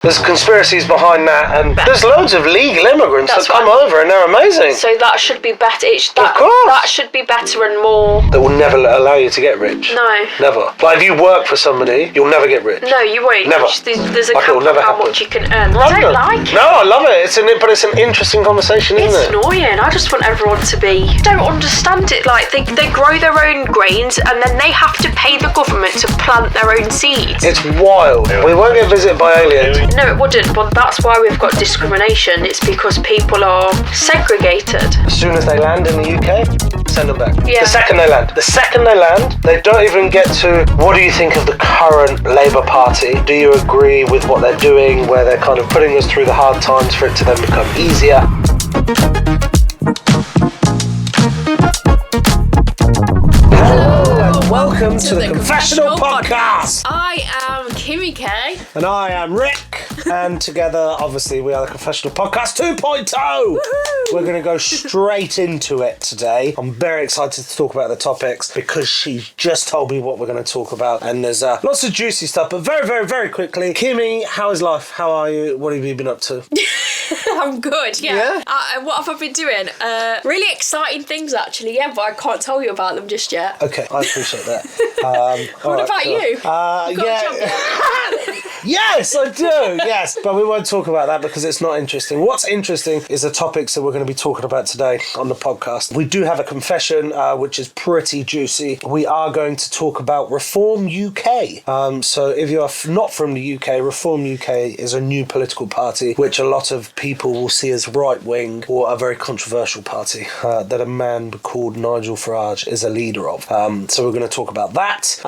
There's conspiracies behind that, and there's loads of legal immigrants that come over and they're amazing. So that should be better. Of course. That should be better and more. That will never allow you to get rich. No. Never. Like if you work for somebody, you'll never get rich. No, you won't. Never. There's a cap on how much you can earn. I don't like it. No, I love it. But it's an interesting conversation, isn't it? It's annoying. I just want everyone to be... don't understand it. Like, they grow their own grains and then they have to pay the government to plant their own seeds. It's wild. We won't get visited by aliens. No, it wouldn't, but that's why we've got discrimination. It's because people are segregated. As soon as they land in the UK, send them back. Yeah. The second they land, they don't even get to, what do you think of the current Labour Party? Do you agree with what they're doing, where they're kind of putting us through the hard times for it to then become easier? Welcome to the Confessional Podcast. I am Kimmi Kaiy. And I am Rick. And together, obviously, we are the Confessional Podcast 2.0. Woohoo! We're going to go straight into it today. I'm very excited to talk about the topics because she just told me what we're going to talk about. And there's lots of juicy stuff. But very, very, very quickly, Kimmi, how is life? How are you? What have you been up to? I'm good, yeah. What have I been doing? Really exciting things, actually, yeah, but I can't tell you about them just yet. Okay, I appreciate that. What about you? Yes, I do. Yes, but we won't talk about that because it's not interesting. What's interesting is the topics that we're going to be talking about today on the podcast. We do have a confession, which is pretty juicy. We are going to talk about Reform UK. So if you're not from the UK, Reform UK is a new political party which a lot of people will see as right-wing or a very controversial party that a man called Nigel Farage is a leader of. So we're going to talk about that.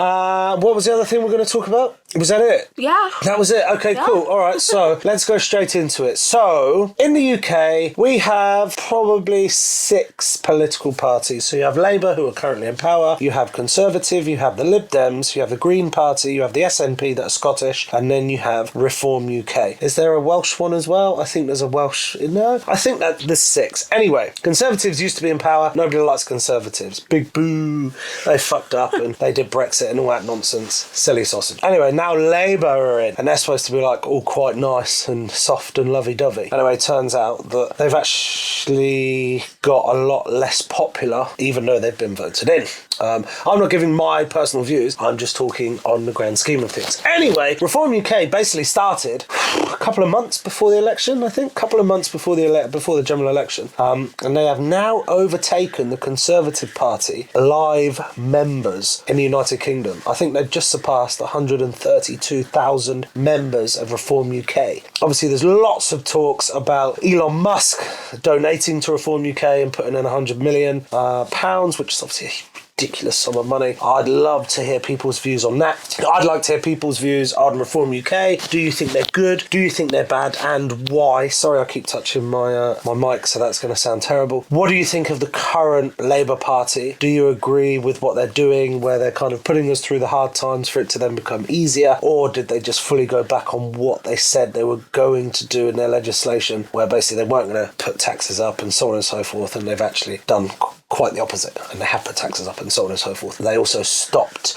What was the other thing we're going to talk about? Was that it? Yeah. That was it? Okay, yeah. Cool. All right, so let's go straight into it. So, in the UK, we have probably 6 political parties. So you have Labour, who are currently in power. You have Conservative, you have the Lib Dems, you have the Green Party, you have the SNP that are Scottish, and then you have Reform UK. Is there a Welsh one as well? I think there's a Welsh... No? I think that there's 6. Anyway, Conservatives used to be in power. Nobody likes Conservatives. Big boo. They fucked up and they did Brexit and all that nonsense. Silly sausage. Anyway, now Labour are in, and they're supposed to be like all quite nice and soft and lovey-dovey. Anyway, it turns out that they've actually got a lot less popular, even though they've been voted in. I'm not giving my personal views, I'm just talking on the grand scheme of things. Anyway, Reform UK basically started a couple of months before the election, I think. A couple of months before the general election. And they have now overtaken the Conservative Party live members in the United Kingdom. I think they've just surpassed 132,000 members of Reform UK. Obviously, there's lots of talks about Elon Musk donating to Reform UK and putting in £100 million, which is obviously a ridiculous sum of money. I'd love to hear people's views on that. I'd like to hear people's views on Reform UK. Do you think they're good? Do you think they're bad? And why? Sorry, I keep touching my mic, so that's going to sound terrible. What do you think of the current Labour Party? Do you agree with what they're doing, where they're kind of putting us through the hard times for it to then become easier? Or did they just fully go back on what they said they were going to do in their legislation, where basically they weren't going to put taxes up and so on and so forth, and they've actually done quite the opposite, and they have put taxes up and so on and so forth. They also stopped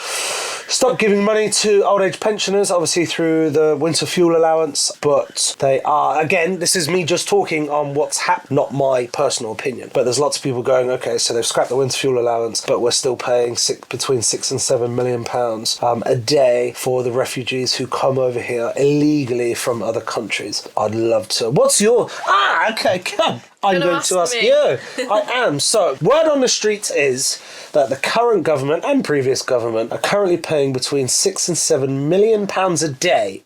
giving money to old age pensioners, obviously through the winter fuel allowance, but they are, again, this is me just talking on what's happened, not my personal opinion, but there's lots of people going, okay, so they've scrapped the winter fuel allowance, but we're still paying between £6 and £7 million a day for the refugees who come over here illegally from other countries. I'd love to. What's your... okay, come. I'm going to ask you. I am. So, word on the streets is that the current government and previous government are currently paying between £6 and £7 million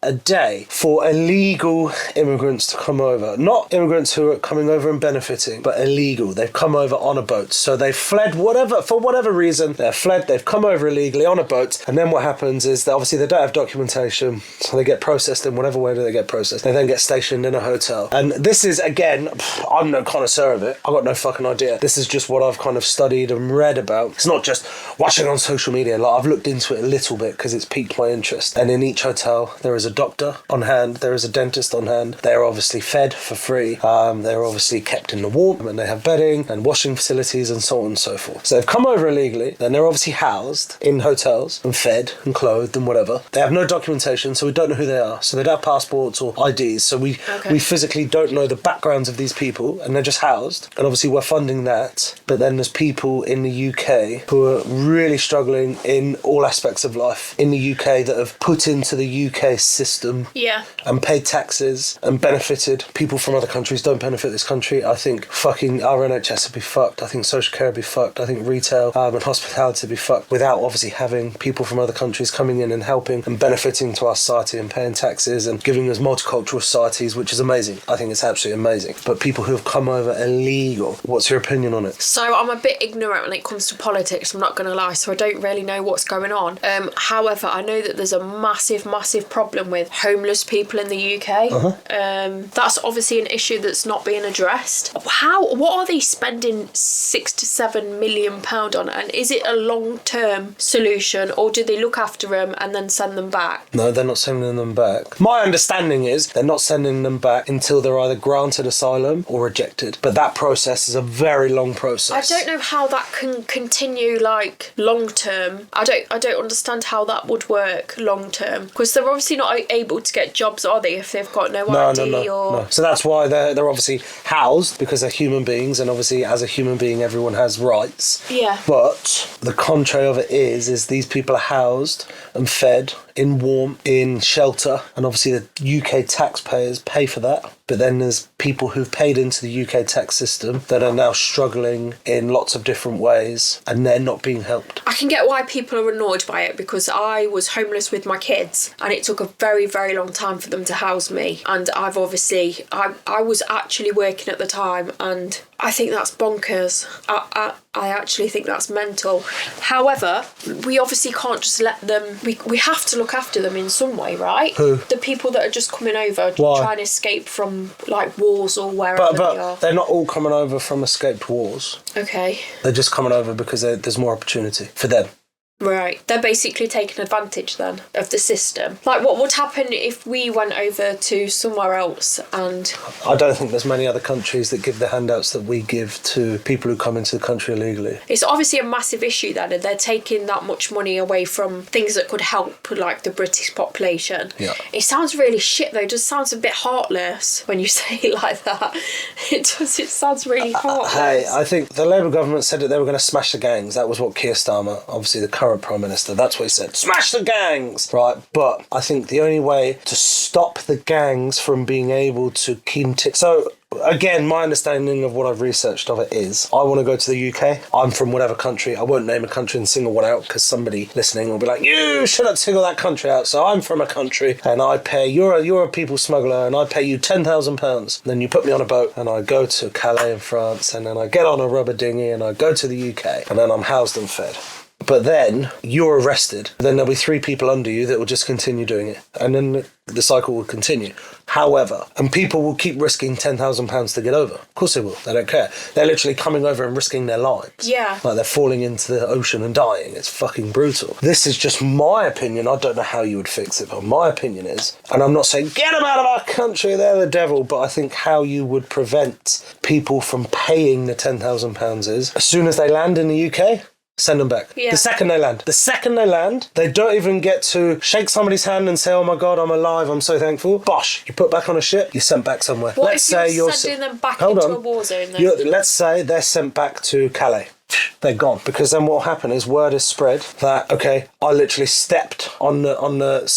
a day for illegal immigrants to come over. Not immigrants who are coming over and benefiting, but illegal. They've come over on a boat. So they've fled for whatever reason, they've come over illegally on a boat, and then what happens is that obviously they don't have documentation, so they get processed in whatever way they get processed. They then get stationed in a hotel. And this is, again, I'm no connoisseur of it. I've got no fucking idea. This is just what I've kind of studied and read about. It's not just watching on social media, like I've looked into it a little bit because it's piqued my interest. And in each hotel, there is a doctor on hand, there is a dentist on hand. They're obviously fed for free. They're obviously kept in the warm, and they have bedding and washing facilities and so on and so forth. So they've come over illegally, then they're obviously housed in hotels and fed and clothed and whatever. They have no documentation, so we don't know who they are. So they don't have passports or IDs, so we physically don't know the backgrounds of these people, and they're just housed. And obviously we're funding that. But then there's people in the UK who are really struggling in all aspects of life in the UK that have put into the UK system and paid taxes and benefited. People from other countries don't benefit this country. I think fucking our NHS would be fucked. I think social care would be fucked. I think retail and hospitality would be fucked without obviously having people from other countries coming in and helping and benefiting to our society and paying taxes and giving us multicultural societies, which is amazing. I think it's absolutely amazing. But people who have come over illegal, what's your opinion on it? So I'm a bit ignorant when it comes to politics, I'm not going to lie, so I don't really know what's going on. However, I know that there's a massive problem with homeless people in the UK. That's obviously an issue that's not being addressed. What are they spending £6 to £7 million on, and is it a long-term solution, or do they look after them and then send them back? No, they're not sending them back. My understanding is they're not sending them back until they're either granted asylum or rejected. But that process is a very long process. I don't know how that can continue like long term. I don't understand how that would work long term, because they're obviously not able to get jobs, are they, if they've got no ID? No. So that's why they're obviously housed, because they're human beings, and obviously as a human being everyone has rights. Yeah. But the contrary of it is these people are housed and fed in warmth, in shelter, and obviously the UK taxpayers pay for that. But then there's people who've paid into the UK tax system that are now struggling in lots of different ways, and they're not being helped. I can get why people are annoyed by it, because I was homeless with my kids and it took a very, very long time for them to house me. And I've obviously, I was actually working at the time, and I think that's bonkers. I actually think that's mental. However, we obviously can't just let them, we have to look after them in some way, right? Who? The people that are just coming over trying to escape from like wars or wherever they are. But they're not all coming over from escaped wars. Okay. They're just coming over because there's more opportunity for them. Right. They're basically taking advantage then of the system. Like, what would happen if we went over to somewhere else and... I don't think there's many other countries that give the handouts that we give to people who come into the country illegally. It's obviously a massive issue then, and they're taking that much money away from things that could help, like, the British population. Yeah. It sounds really shit, though. It just sounds a bit heartless when you say it like that. It sounds really heartless. Hey, I think the Labour government said that they were going to smash the gangs. That was what Keir Starmer, obviously the current Prime Minister, that's what he said. Smash the gangs! Right, but I think the only way to stop the gangs from being able to continue... So, again, my understanding of what I've researched of it is, I want to go to the UK. I'm from whatever country. I won't name a country and single one out, because somebody listening will be like, you shouldn't single that country out. So I'm from a country, and I pay... You're a people smuggler, and I pay you £10,000. Then you put me on a boat, and I go to Calais in France, and then I get on a rubber dinghy, and I go to the UK, and then I'm housed and fed. But then you're arrested. Then there'll be 3 people under you that will just continue doing it. And then the cycle will continue. However, and people will keep risking £10,000 to get over. Of course they will. They don't care. They're literally coming over and risking their lives. Yeah. Like they're falling into the ocean and dying. It's fucking brutal. This is just my opinion. I don't know how you would fix it, but my opinion is, and I'm not saying get them out of our country, they're the devil, but I think how you would prevent people from paying the £10,000 is, as soon as they land in the UK, send them back. Yeah. The second they land, they don't even get to shake somebody's hand and say, oh my God, I'm alive, I'm so thankful. Bosh, you put back on a ship, you're sent back somewhere. What if you're sending them back into a war zone then? Let's say they're sent back to Calais. They're gone, because then what will happen is word is spread that, okay, I literally stepped on the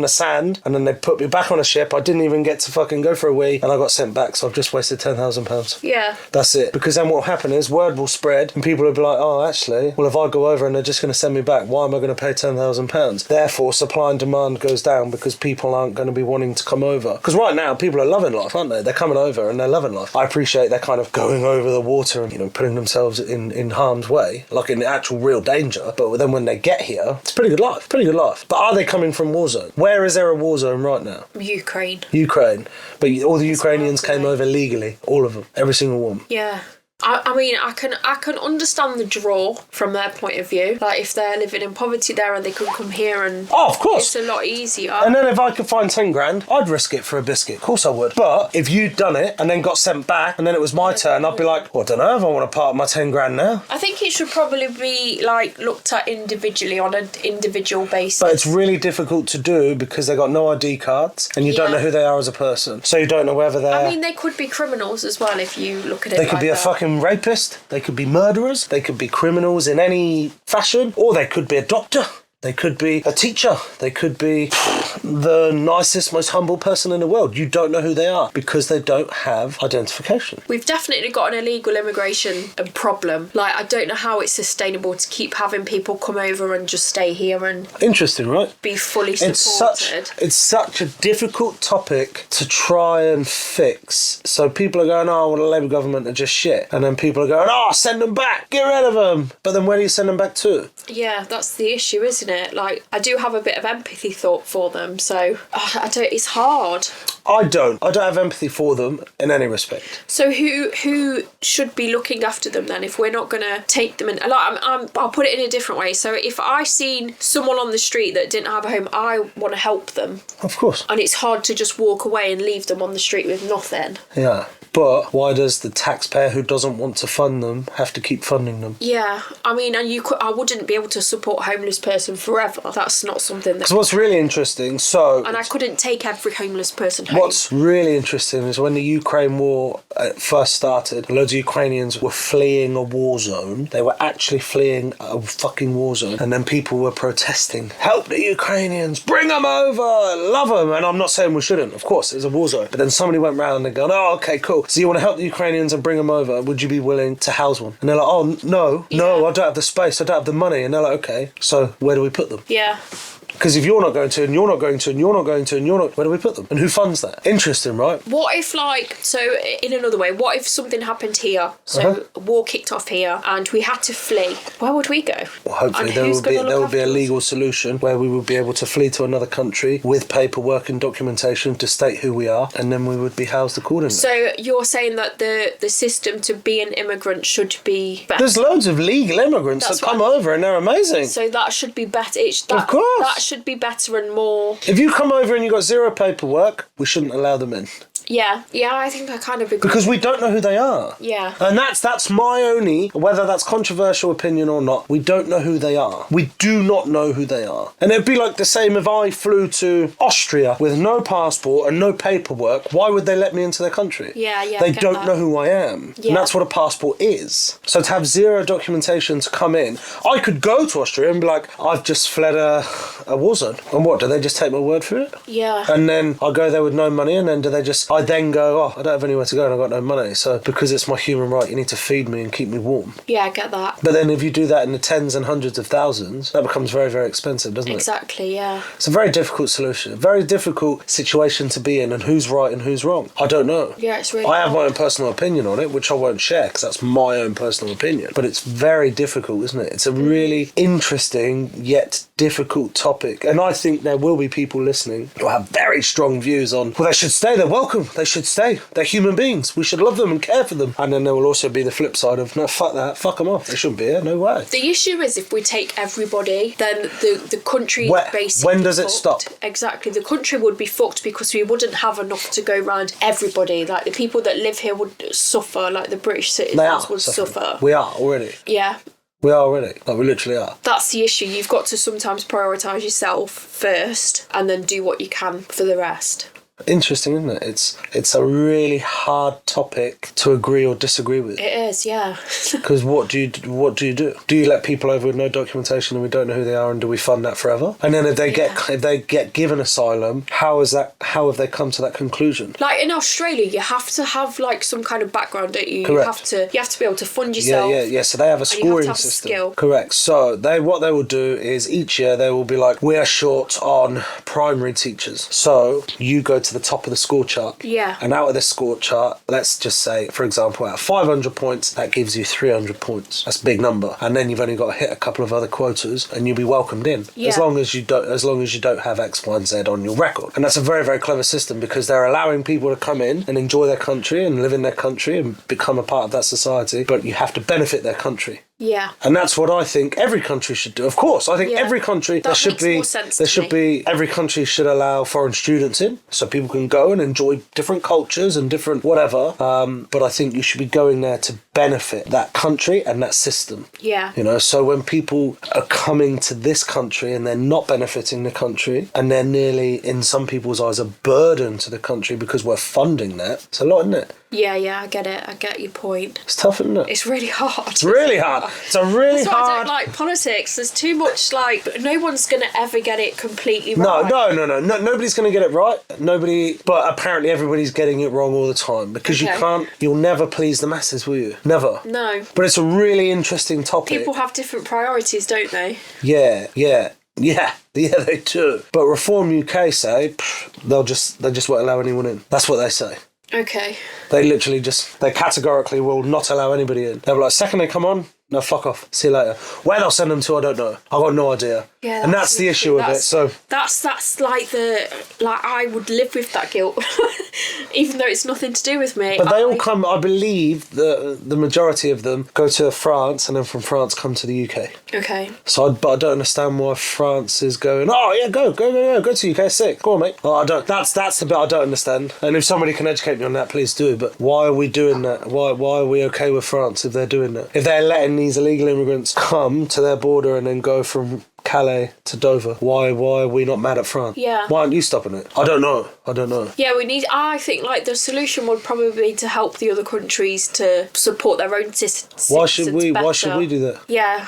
sand, and then they put me back on a ship. I didn't even get to fucking go for a wee, and I got sent back, so I've just wasted £10,000. Yeah. That's it. Because then what will happen is word will spread, and people will be like, oh, actually, well, if I go over and they're just going to send me back, why am I going to pay £10,000? Therefore, supply and demand goes down, because people aren't going to be wanting to come over. Because right now, people are loving life, aren't they? They're coming over and they're loving life. I appreciate they're kind of going over the water and, putting themselves in harm's way, like in actual real danger, but then when they get here, it's pretty good life. But are they coming from war zone? Where is there a war zone right now? Ukraine. But all the Ukrainians came over legally, all of them, every single one. Yeah. I mean, I can understand the draw from their point of view. Like, if they're living in poverty there and they can come here and... Oh, of course. It's a lot easier. And then if I could find 10 grand, I'd risk it for a biscuit. Of course I would. But if you'd done it and then got sent back and then it was my turn, I'd be like, well, I don't know if I want to part of my 10 grand now. I think it should probably be, like, looked at individually on an individual basis. But it's really difficult to do because they got no ID cards and you don't know who they are as a person. So you don't know whether they're... I mean, they could be criminals as well if you look at it They could be a fucking rapist, they could be murderers, they could be criminals in any fashion, or they could be a doctor. They could be a teacher. They could be the nicest, most humble person in the world. You don't know who they are because they don't have identification. We've definitely got an illegal immigration problem. Like, I don't know how it's sustainable to keep having people come over and just stay here and... Interesting, right? ...be fully supported. It's such a difficult topic to try and fix. So people are going, oh, well, the Labour government are just shit. And then people are going, oh, send them back. Get rid of them. But then where do you send them back to? Yeah, that's the issue, isn't it? Like, I do have a bit of empathy for them, so it's hard. I don't have empathy for them in any respect. So who should be looking after them then if we're not going to take them in? Like, I'll put it in a different way. So if I seen someone on the street that didn't have a home, I want to help them. Of course. And it's hard to just walk away and leave them on the street with nothing. Yeah. But why does the taxpayer who doesn't want to fund them have to keep funding them? Yeah, I mean, and I wouldn't be able to support a homeless person forever. That's not something that... Because what's really interesting, And I couldn't take every homeless person home. What's really interesting is when the Ukraine war first started, loads of Ukrainians were fleeing a war zone. They were actually fleeing a fucking war zone. And then people were protesting, help the Ukrainians, bring them over, love them. And I'm not saying we shouldn't, of course, it's a war zone. But then somebody went round and gone, oh, okay, cool. So you want to help the Ukrainians and bring them over? Would you be willing to house one? And they're like, oh, no, I don't have the space, I don't have the money. And they're like, okay, so where do we put them? Yeah. Because if you're not going to, and you're not going to, and you're not going to, and you're not, where do we put them? And who funds that? Interesting, right? What if, like, so in another way, what if something happened here? So war kicked off here and we had to flee. Where would we go? Well, hopefully there will be a legal solution where we would be able to flee to another country with paperwork and documentation to state who we are, and then we would be housed accordingly. So you're saying that the system to be an immigrant should be better? There's loads of legal immigrants that come over and they're amazing. So that should be better. Of course. That should be better and more... If you come over and you've got zero paperwork, we shouldn't allow them in. Yeah, I think I kind of agree. Because we don't know who they are. Yeah. And that's my only, whether that's controversial opinion or not, we don't know who they are. We do not know who they are. And it'd be like the same if I flew to Austria with no passport and no paperwork. Why would they let me into their country? Yeah. They don't know who I am. Yeah. And that's what a passport is. So to have zero documentation to come in, I could go to Austria and be like, I've just fled a war zone. And what, do they just take my word for it? Yeah. And then I go there with no money, and then do they just... I then go, oh, I don't have anywhere to go and I've got no money. So because it's my human right, you need to feed me and keep me warm. Yeah, I get that. But then if you do that in the tens and hundreds of thousands, that becomes very, very expensive, doesn't it? Exactly, yeah. It's a very difficult solution, a very difficult situation to be in, and who's right and who's wrong. I don't know. Yeah, it's really I have my own personal opinion on it, which I won't share because that's my own personal opinion. But it's very difficult, isn't it? It's a really interesting yet difficult topic. And I think there will be people listening who have very strong views on, well, they should stay, they're welcome, they should stay, they're human beings, we should love them and care for them. And then there will also be the flip side of, no, fuck that, fuck them off, they shouldn't be here, no way. The issue is if we take everybody, then the country basically... When does it stop? Exactly, the country would be fucked because we wouldn't have enough to go around everybody. Like, the people that live here would suffer, like the British citizens would suffer. We are already. Yeah. We are already. Like, we literally are. That's the issue. You've got to sometimes prioritise yourself first and then do what you can for the rest. Interesting, isn't it? It's a really hard topic to agree or disagree with. It is, yeah. Because what do you do? Do you let people over with no documentation and we don't know who they are, and do we fund that forever? And then if they get given asylum, how have they come to that conclusion? Like in Australia, you have to have like some kind of background, don't you? Correct. You have to be able to fund yourself. Yeah. So they have a scoring system. Skill. Correct. So what they will do is each year they will be like, we are short on primary teachers, so you go to the top of the score chart. Yeah. And out of this score chart, let's just say, for example, out of 500 points, that gives you 300 points. That's a big number. And then you've only got to hit a couple of other quotas and you'll be welcomed in. Yeah. As long as you don't have X, Y, and Z on your record. And that's a very, very clever system because they're allowing people to come in and enjoy their country and live in their country and become a part of that society, but you have to benefit their country. Yeah. And that's what I think every country should do. Of course, I think every country every country should allow foreign students in so people can go and enjoy different cultures and different whatever. But I think you should be going there to benefit that country and that system. Yeah. You know, so when people are coming to this country and they're not benefiting the country and they're nearly, in some people's eyes, a burden to the country because we're funding that, it's a lot, isn't it? Yeah, I get it. I get your point. It's tough, isn't it? It's really hard. It's really hard. It's a really That's why hard... I don't like politics. There's too much, no one's going to ever get it completely right. No. Nobody's going to get it right. But apparently everybody's getting it wrong all the time because you'll never please the masses, will you? Never. No. But it's a really interesting topic. People have different priorities, don't they? Yeah, they do. But Reform UK say they just won't allow anyone in. That's what they say. Okay. They categorically will not allow anybody in. They'll be like, second they come on, no, fuck off. See you later. Where they'll send them to, I don't know. I've got no idea. Yeah, and that's the issue of it. So that's I would live with that guilt, even though it's nothing to do with me. But they all come. I believe the majority of them go to France, and then from France come to the UK. Okay. But I don't understand why France is going. Oh yeah, go to UK. Sick. Go on, mate. Oh, I don't. That's the bit I don't understand. And if somebody can educate me on that, please do. But why are we doing that? Why are we okay with France if they're doing that? If they're letting these illegal immigrants come to their border and then go from Calais to Dover, why are we not mad at France? Yeah. Why aren't you stopping it? I don't know. Yeah, I think the solution would probably be to help the other countries to support their own citizens. Why should we do that? Yeah.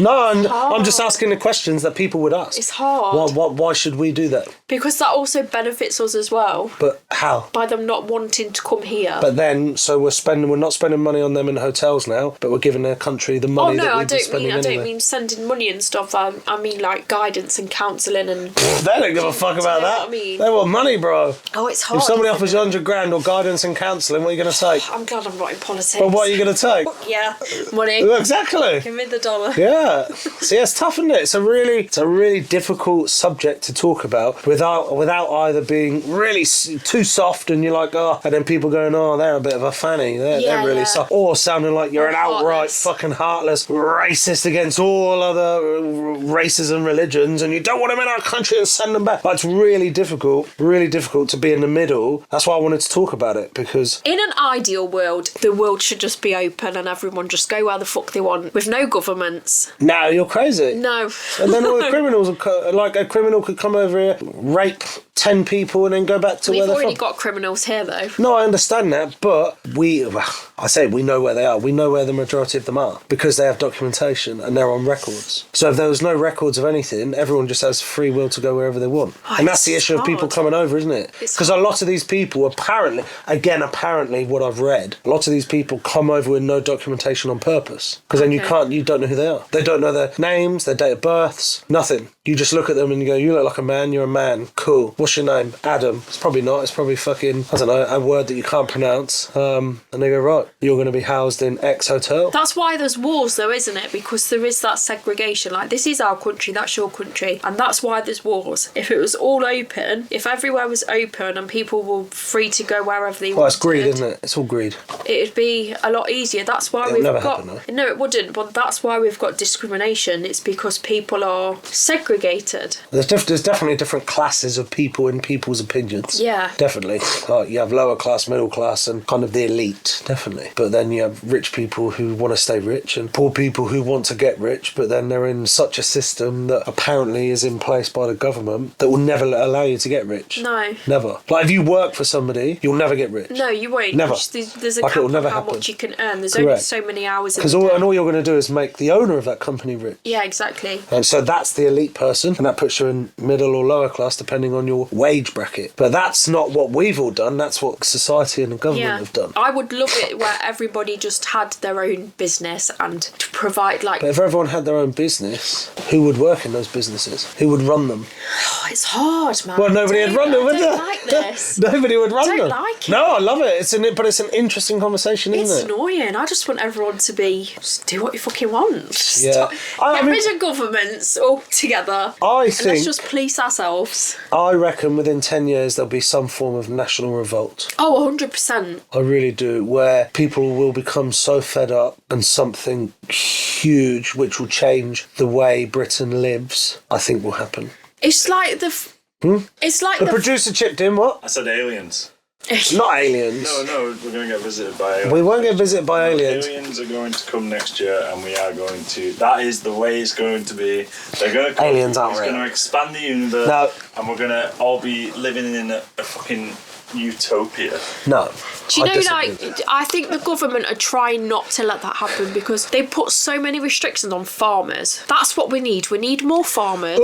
No, I'm just asking the questions that people would ask. It's hard. Why should we do that? Because that also benefits us as well. But how? By them not wanting to come here. But then, so we're not spending money on them in hotels now, but we're giving their country the money that we'd be spending anyway. I don't mean sending money and stuff. I mean like guidance and counselling and... They don't give a fuck about that. I mean? They want money, bro. Oh, it's hard. If somebody offers you 100 grand or guidance and counselling, what are you going to take? I'm glad I'm not in politics. But what are you going to take? Yeah, money. Exactly. Give me the dollar. Yeah. See, it's tough, isn't it? It's a really difficult subject to talk about without either being really too soft and you're like, oh, and then people going, oh, they're a bit of a fanny. They're really soft. Or sounding like you're an outright fucking heartless racist against all other races and religions and you don't want them in our country and send them back. But it's really difficult to be in the middle. That's why I wanted to talk about it, because in an ideal world, the world should just be open and everyone just go where the fuck they want with no governments. No, you're crazy. No. And then all the criminals, like a criminal could come over here, rape 10 people and then go back to where they're from. We've already got criminals here, though. No, I understand that, but we know where they are. We know where the majority of them are because they have documentation and they're on records. So if there was no records of anything, everyone just has free will to go wherever they want. And that's the issue of people coming over, isn't it? Because a lot of these people, apparently what I've read, a lot of these people come over with no documentation on purpose. Because then you don't know who they are. They don't know their names, their date of births, nothing. You just look at them and you go, you look like a man, you're a man, cool. What's your name? Adam. It's probably not, it's probably fucking, I don't know, a word that you can't pronounce. And they go, right, you're going to be housed in X hotel. That's why there's wars though, isn't it? Because there is that segregation. Like, this is our country, that's your country. And that's why there's wars. If it was all open, if everywhere was open and people were free to go wherever they wanted. Well, it's greed, isn't it? It's all greed. It'd be a lot easier. That's why It'll never happen, though. No, it wouldn't. But that's why we've got discrimination. It's because people are segregated. There's definitely different classes of people in people's opinions. Yeah. Definitely. You have lower class, middle class, and kind of the elite, definitely. But then you have rich people who want to stay rich and poor people who want to get rich, but then they're in such a system that apparently is in place by the government that will never allow you to get rich. No. Never. Like, if you work for somebody, you'll never get rich. No, you won't. Never. There's a cap on how much you can earn. There's only so many hours in the day. And all you're going to do is make the owner of that company rich. Yeah, exactly. And so that's the elite person, and that puts you in middle or lower class depending on your wage bracket. But that's not what we've all done. That's what society and the government have done. I would love it where everybody just had their own business and provide like... But if everyone had their own business, who would work in those businesses? Who would run them? Oh, it's hard, man. Well, nobody would run them, would I they? don't like this. Nobody would run them. I don't like it. No, I love it. But it's an interesting conversation, isn't It's it? annoying. I just want everyone to just do what you fucking want. Just Yeah. get rid of governments all together. Let's just police ourselves. I reckon within 10 years there'll be some form of national revolt. Oh, 100%. I really do, where people will become so fed up and something huge which will change the way Britain lives, I think will happen. It's like It's like the producer chipped in, what? I said aliens. Not aliens. No, we're going to get visited by aliens. We won't get visited by aliens. Aliens are going to come next year, and we are going to... That is the way it's going to be. They're going to come. Aliens aren't real. It's going to expand the universe. No. And we're going to all be living in a fucking utopia. No. Do you know, disagree. I think the government are trying not to let that happen because they put so many restrictions on farmers. That's what we need. We need more farmers.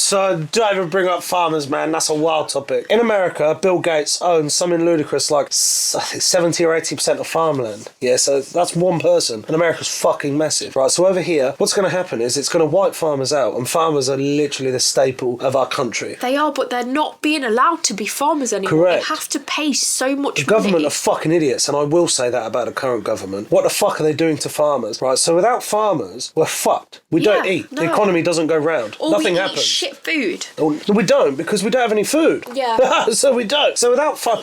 So don't ever bring up farmers, man. That's a wild topic. In America, Bill Gates owns something ludicrous like I think 70 or 80% of farmland. Yeah, so that's one person. And America's fucking massive. Right, so over here, what's going to happen is it's going to wipe farmers out. And farmers are literally the staple of our country. They are, but they're not being allowed to be farmers anymore. Correct. They have to pay so much The government money. are fucking idiots, and I will say that about the current government. What the fuck are they doing to farmers? Right, so without farmers, we're fucked. We don't eat. No. The economy doesn't go round. Or Nothing we happens. eat shit food. We don't, because we don't have any food. Yeah. So we don't. So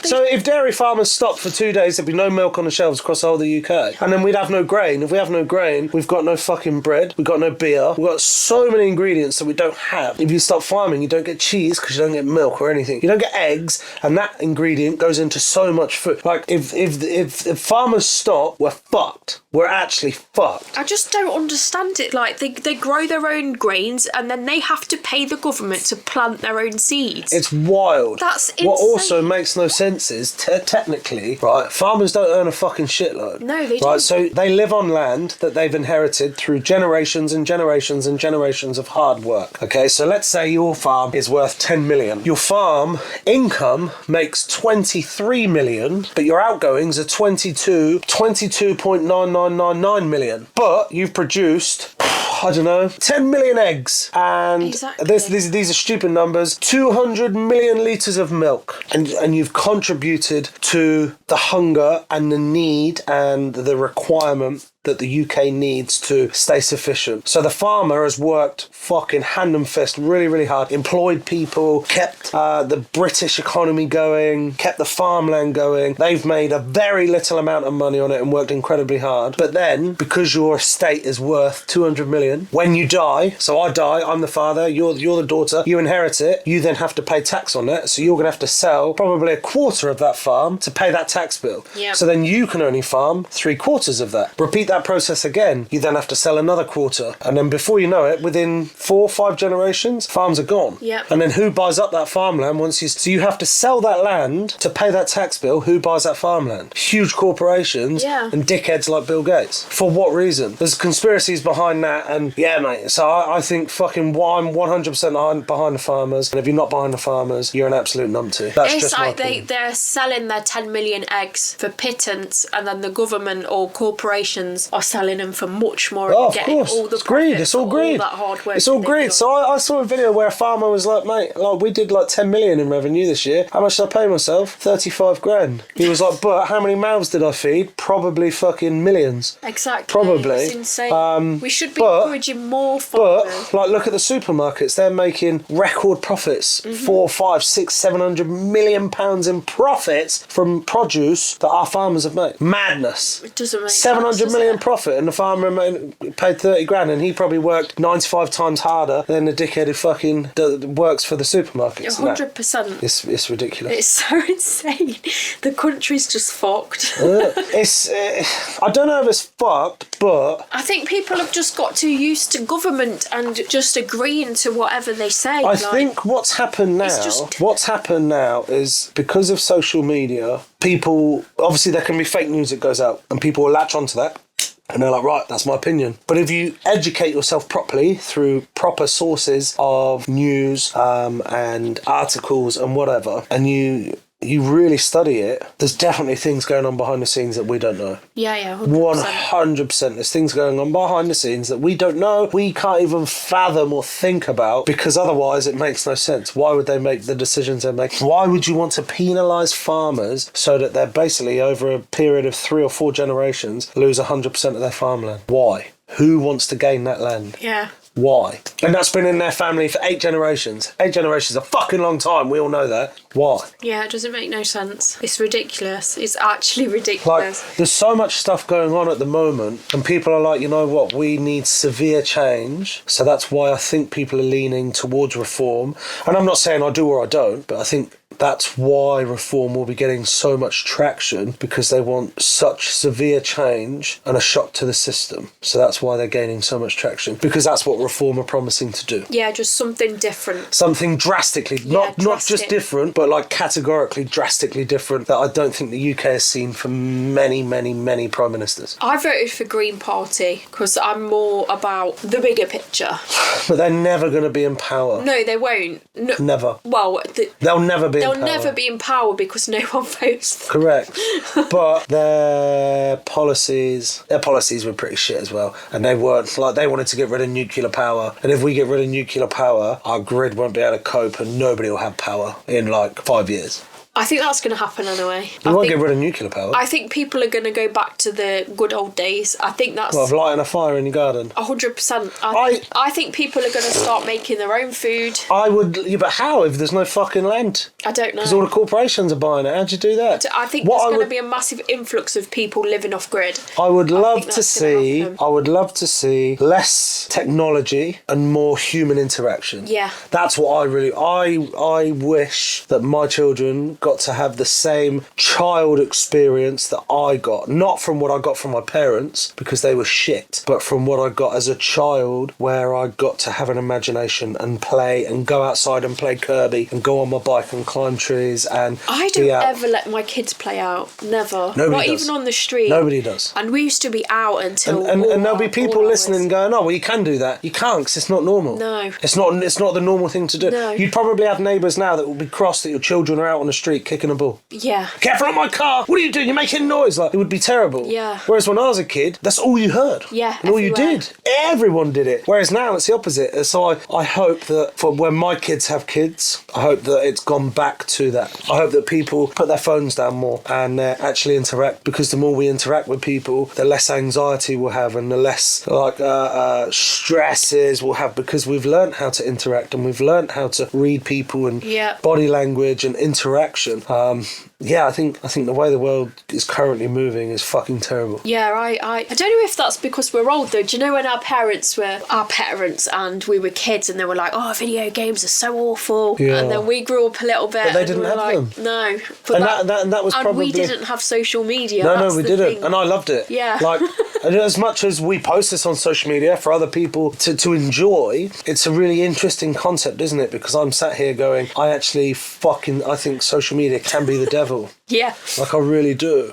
so if dairy farmers stopped for 2 days, there'd be no milk on the shelves across the whole of the UK. And then we'd have no grain. If we have no grain, we've got no fucking bread. We've got no beer. We've got so many ingredients that we don't have. If you stop farming, you don't get cheese because you don't get milk or anything. You don't get eggs, and that ingredient goes into so much food. Like, if farmers stop, we're fucked. We're actually fucked. I just don't understand it. Like, they grow their own grains and then they have to pay the government to plant their own seeds. It's wild. That's insane. What also makes no sense is, technically, right, farmers don't earn a fucking shitload. No, they Right, don't. so they live on land that they've inherited through generations and generations and generations of hard work. Okay, so let's say your farm is worth 10 million. Your farm income makes 23 million, but your outgoings are 22.9999 million. But you've produced, I don't know, 10 million eggs. And Exactly. these are stupid numbers. 200 million litres of milk. And you've contributed to the hunger and the need and the requirement that the UK needs to stay sufficient. So the farmer has worked fucking hand and fist really, really hard, employed people, kept the British economy going, kept the farmland going. They've made a very little amount of money on it and worked incredibly hard. But then, because your estate is worth 200 million, when you die, so I die, I'm the father, you're the daughter, you inherit it, you then have to pay tax on it, so you're going to have to sell probably a quarter of that farm to pay that tax bill. Yep. So then you can only farm 3/4 of that. Repeat that process again, you then have to sell another quarter, and then before you know it, within 4 or 5 generations, farms are gone. Yep. And then who buys up that farmland once so you have to sell that land to pay that tax bill. Who buys that farmland? Huge corporations. Yeah. And dickheads like Bill Gates. For what reason? There's conspiracies behind that, and yeah, mate. So I think fucking I'm 100% behind the farmers, and if you're not behind the farmers, you're an absolute numpty. That's It's just my like opinion. they're selling their 10 million eggs for pittance, and then the government or corporations are selling them for much more. Oh, and of getting course. all the It's greed. profit It's all for greed. All that hard work It's all that they've greed. done. So I saw a video where a farmer was like, mate, like we did like 10 million in revenue this year. How much did I pay myself? 35 grand. He was like, but how many mouths did I feed? Probably fucking millions. Exactly. Probably. It's insane. We should be but- encouraging more farmers. But like, look at the supermarkets. They're making record profits. Mm-hmm. 4, 5, 6, 700 million pounds in profits from produce that our farmers have made. Madness. It doesn't make 700 sense, million does it? profit, and the farmer paid 30 grand, and he probably worked 95 times harder than the dickhead who fucking works for the supermarkets. No, 100%. it's ridiculous. It's so insane. The country's just fucked. I don't know if it's fucked, but I think people have just got too used to government and just agreeing to whatever they say. I think what's happened now is because of social media, people, obviously there can be fake news that goes out and people will latch onto that. And they're like, right, that's my opinion. But if you educate yourself properly through proper sources of news and articles and whatever, and you you really study it, there's definitely things going on behind the scenes that we don't know. Yeah, 100%. 100%. There's things going on behind the scenes that we don't know, we can't even fathom or think about, because otherwise it makes no sense. Why would they make the decisions they make? Why would you want to penalise farmers so that they're basically, over a period of 3 or 4 generations, lose 100% of their farmland? Why? Who wants to gain that land? Yeah. Why? And that's been in their family for 8 generations. 8 generations is a fucking long time. We all know that. Why? Yeah, it doesn't make no sense. It's ridiculous. It's actually ridiculous. Like, there's so much stuff going on at the moment, and people are like, you know what, we need severe change. So that's why I think people are leaning towards reform. And I'm not saying I do or I don't, but I think that's why reform will be getting so much traction, because they want such severe change and a shock to the system. So that's why they're gaining so much traction, because that's what reform are promising to do. Yeah, just something different. Something drastically, not just different, but like categorically drastically different, that I don't think the UK has seen for many, many, many prime ministers. I voted for Green Party because I'm more about the bigger picture. But they're never going to be in power. No, they won't. No, Never. well, They'll never be in power. they'll never be in power because no one votes. Correct. But their policies were pretty shit as well. And they weren't, like, they wanted to get rid of nuclear power. And if we get rid of nuclear power, our grid won't be able to cope and nobody will have power in like 5 years. I think that's going to happen anyway. We won't get rid of nuclear power. I think people are going to go back to the good old days. I think that's... Well, of lighting a fire in your garden. 100%. I think people are going to start making their own food. I would... Yeah, but how if there's no fucking land? I don't know. Because all the corporations are buying it. How'd you do that? I think there's going to be a massive influx of people living off grid. I would love to see less technology and more human interaction. Yeah. That's what I wish that my children got to have the same child experience that I got. Not from what I got from my parents, because they were shit, but from what I got as a child, where I got to have an imagination and play and go outside and play Kirby and go on my bike and climb trees and I don't ever let my kids play out. Never. Not even on the street. Nobody does. And we used to be out until and there'll be people listening and going, oh, well, you can do that. You can't, because it's not normal. No. It's not the normal thing to do. No. You'd probably have neighbours now that will be cross that your children are out on the street kicking a ball. Yeah. Careful on my car! What are you doing? You're making noise! Like, it would be terrible. Yeah. Whereas when I was a kid, that's all you heard. Yeah. And all you did. Everyone did it. Whereas now it's the opposite. So I hope that for when my kids have kids, I hope that it's gone back to that. I hope that people put their phones down more and actually interact, because the more we interact with people, the less anxiety we'll have and the less stresses we'll have, because we've learned how to interact and we've learned how to read people and body language and interaction. I think the way the world is currently moving is fucking terrible. Yeah, I don't know if that's because we're old though. Do you know when our parents and we were kids and they were like, oh, video games are so awful. Yeah. And then we grew up a little bit. But they didn't have them. No. But that was probably... And we didn't have social media. No, we didn't. Thing. And I loved it. Yeah. Like, as much as we post this on social media for other people to enjoy, it's a really interesting concept, isn't it? Because I'm sat here going, I think social media can be the devil. Yeah. Like, I really do.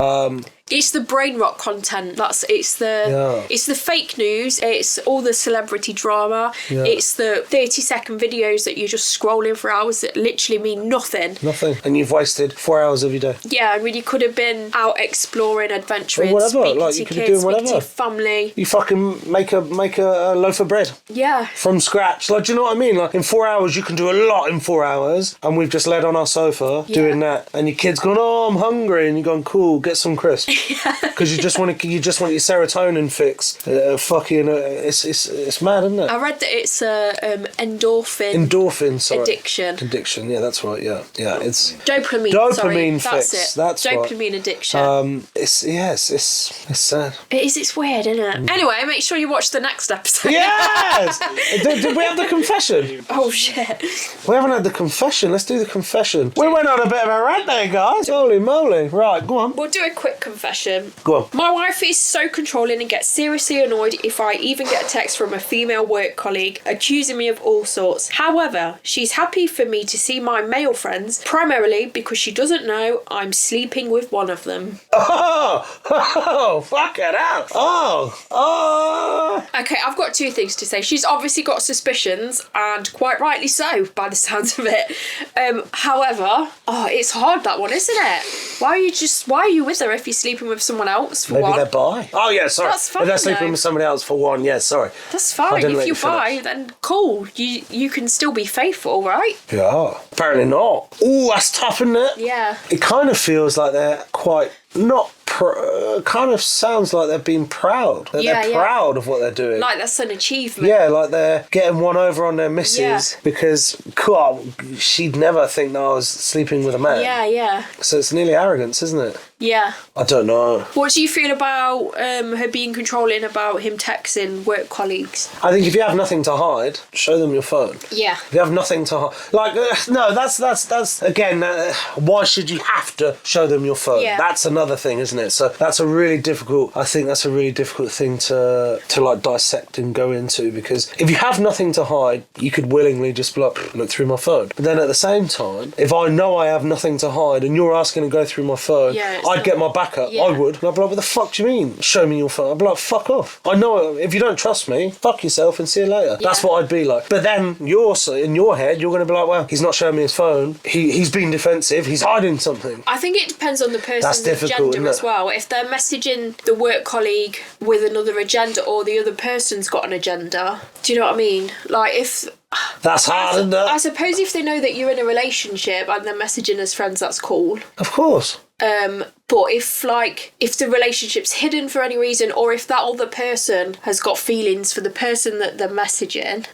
It's the brain rot content. It's the fake news. It's all the celebrity drama. Yeah. It's the 30-second videos that you're just scrolling for hours that literally mean nothing. Nothing. And you've wasted 4 hours of your day. Yeah, I mean, you could have been out exploring, adventuring, whatever. speaking Like, to you your could kids, be doing speaking to your family. You fucking make a loaf of bread. Yeah. From scratch. Like, do you know what I mean? Like, in 4 hours, you can do a lot in 4 hours. And we've just laid on our sofa doing that. And your kid's gone, oh, I'm hungry. And you're going, cool, get some crisps. Because you just want your serotonin fix. It's mad, isn't it? I read that it's endorphin addiction. Yeah, that's right. Yeah, it's dopamine. Fix. That's it. That's dopamine addiction. It's sad. It's weird, isn't it? Anyway, make sure you watch the next episode. Yes. Did we have the confession? Oh shit. We haven't had the confession. Let's do the confession. We went on a bit of a rant there, guys. Holy moly! Right, go on. We'll do a quick confession. Go on. My wife is so controlling and gets seriously annoyed if I even get a text from a female work colleague accusing me of all sorts. However, she's happy for me to see my male friends, primarily because she doesn't know I'm sleeping with one of them. Oh, fuck it out. Oh. Okay, I've got two things to say. She's obviously got suspicions, and quite rightly so, by the sounds of it. However, Oh, it's hard, that one, isn't it? Why are you with her if you're sleeping with someone else, for Maybe one? they're bi. Oh, yeah, sorry. That's fine, If they're sleeping though. with somebody else, for one, yeah, sorry. That's I fine. didn't If let you're you finish. bi, then cool. You can still be faithful, right? Yeah. Apparently not. Ooh, that's tough, isn't it? Yeah. It kind of feels like they're quite not. Kind of sounds like they're being proud. That Yeah, they're yeah. proud of what they're doing. Like that's an achievement. Yeah, like they're getting one over on their missus Yeah. because, God, she'd never think that I was sleeping with a man. Yeah, yeah. So it's nearly arrogance, isn't it? Yeah. I don't know. What do you feel about her being controlling about him texting work colleagues? I think if you have nothing to hide, show them your phone. Yeah. If you have nothing to hide, like no, that's again. Why should you have to show them your phone? Yeah. That's another thing, isn't it? So that's a really difficult. I think that's a really difficult thing to like dissect and go into, because if you have nothing to hide, you could willingly just be like, look through my phone. But then at the same time, if I know I have nothing to hide and you're asking to go through my phone, Yeah, I'd get my back up. Yeah. I would. And I'd be like, what the fuck do you mean? Show me your phone. I'd be like, fuck off. I know if you don't trust me, fuck yourself and see you later. That's what I'd be like. But then you're also, in your head, you're going to be like, well, he's not showing me his phone. He's being defensive. He's hiding something. I think it depends on the That's person's difficult, agenda isn't as it? well. If they're messaging the work colleague with another agenda, or the other person's got an agenda, do you know what I mean? Like if... That's hard, isn't it? I suppose if they know that you're in a relationship and they're messaging as friends, that's cool. Of course. But if the relationship's hidden for any reason, or if that other person has got feelings for the person that they're messaging,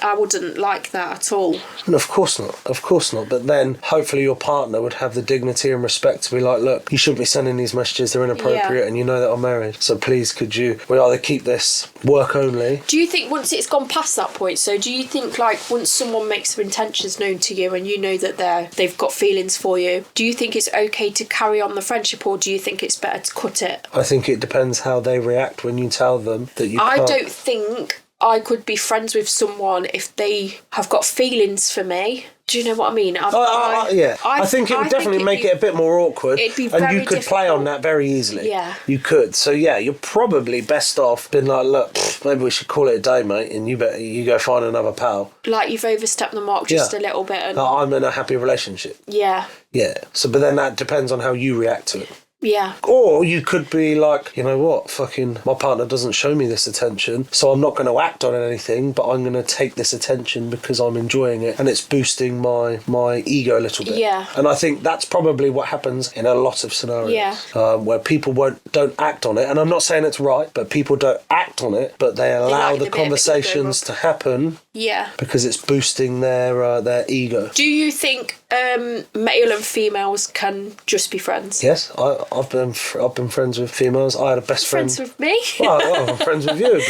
I wouldn't like that at all. No, of course not. Of course not. But then hopefully your partner would have the dignity and respect to be like, look, you shouldn't be sending these messages. They're inappropriate, and you know that I'm married. So please, could you? We either keep this work only. Do you think once it's gone past that point? So do you think like once someone makes their intentions known to you and you know that they've got feelings for you, do you think it's okay to carry on the friendship, or do you think it's better to cut it? I think it depends how they react when you tell them that you I can't. don't think I could be friends with someone if they have got feelings for me. Do you know what I mean? Yeah. I think it would definitely make it a bit more awkward. It'd be and very you could play on that very easily. Yeah. You could. So yeah, you're probably best off being like, look, maybe we should call it a day, mate, and you go find another pal. Like you've overstepped the mark just a little bit. And I'm in a happy relationship. yeah. Yeah. So, but then that depends on how you react to it. Yeah. Or you could be like, you know what, fucking my partner doesn't show me this attention, so I'm not going to act on anything, but I'm going to take this attention because I'm enjoying it and it's boosting my ego a little bit. Yeah. And I think that's probably what happens in a lot of scenarios. Yeah. Where people don't act on it. And I'm not saying it's right, but people don't act on it, but they allow like the the bit of conversations ego to happen Yeah. because it's boosting their ego. Do you think male and females can just be friends? Yes, I've been friends with females. I had a best friend. Friends with me? Well, I'm friends with you,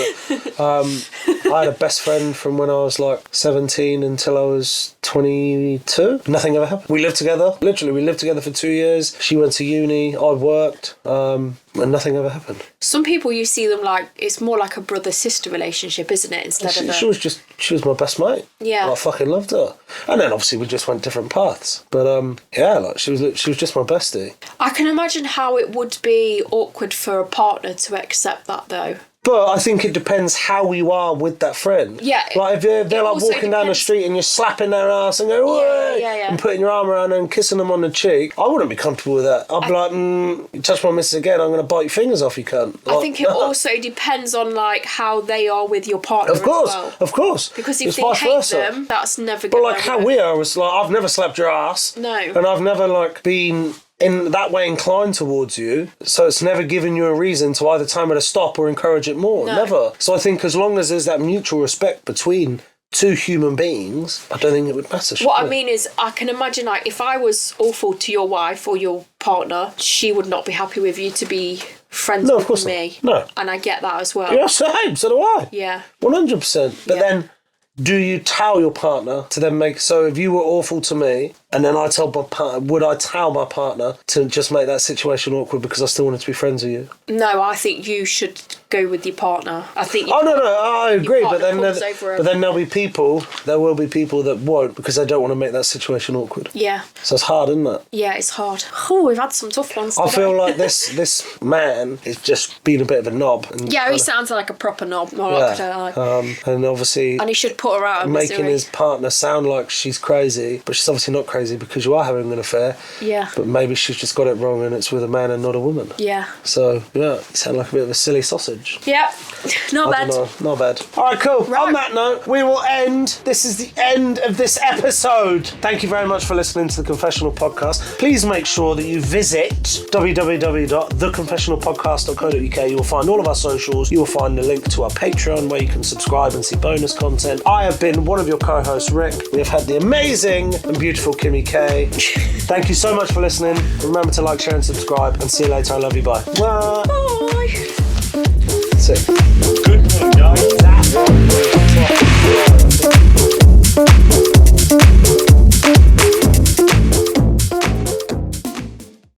but I had a best friend from when I was like 17 until I was 22. Nothing ever happened. We lived together. Literally, we lived together for 2 years. She went to uni, I worked, and nothing ever happened. Some people, you see them like, it's more like a brother-sister relationship, isn't it? Instead of She was my best mate. Yeah. I fucking loved her. And then obviously we just went different paths. But yeah, like she was just my bestie. I can imagine how it would be awkward for a partner to accept that, though. But I think it depends how you are with that friend. Yeah. Like if they're like also walking down the depends- street and you're slapping their ass and going, "Way!" Yeah. and putting your arm around them and kissing them on the cheek, I wouldn't be comfortable with that. I'd be like, you touch my missus again, I'm going to bite your fingers off, you cunt. I think it also depends on like how they are with your partner Of course, as well. of course. Because if It's they vice hate versa. them, that's never But going like how we are, was like, I've never slapped your ass. No. And I've never like been in that way inclined towards you, so it's never given you a reason to either tell me to stop or encourage it more. No. Never. So I think as long as there's that mutual respect between two human beings, I don't think it would matter. What I mean is, I can imagine like if I was awful to your wife or your partner, she would not be happy with you to be friends No, of with course me. not. No. And I get that as well. Yeah, same. So do I. Yeah. 100%. But Yeah. then, do you tell your partner to then make... So if you were awful to me, and then I tell my partner... Would I tell my partner to just make that situation awkward because I still wanted to be friends with you? No, I think you should go with your partner. I think. Oh no, I agree, but then there'll be people. There will be people that won't because they don't want to make that situation awkward. Yeah. So it's hard, isn't it? Yeah, it's hard. Oh, we've had some tough ones today. I feel like this man is just being a bit of a knob. And he sounds like a proper knob. And obviously, and he should put her out of making his partner sound like she's crazy, but she's obviously not crazy because you are having an affair. Yeah. But maybe she's just got it wrong and it's with a man and not a woman. Yeah. So you sound like a bit of a silly sausage. Yep. Not bad. Not bad. All right, cool. Right. On that note, we will end. This is the end of this episode. Thank you very much for listening to the Confessional Podcast. Please make sure that you visit www.theconfessionalpodcast.co.uk. You will find all of our socials. You will find the link to our Patreon where you can subscribe and see bonus content. I have been one of your co-hosts, Rick. We have had the amazing and beautiful Kimmi Kaiy. Thank you so much for listening. Remember to like, share and subscribe, and see you later. I love you. Bye. Bye.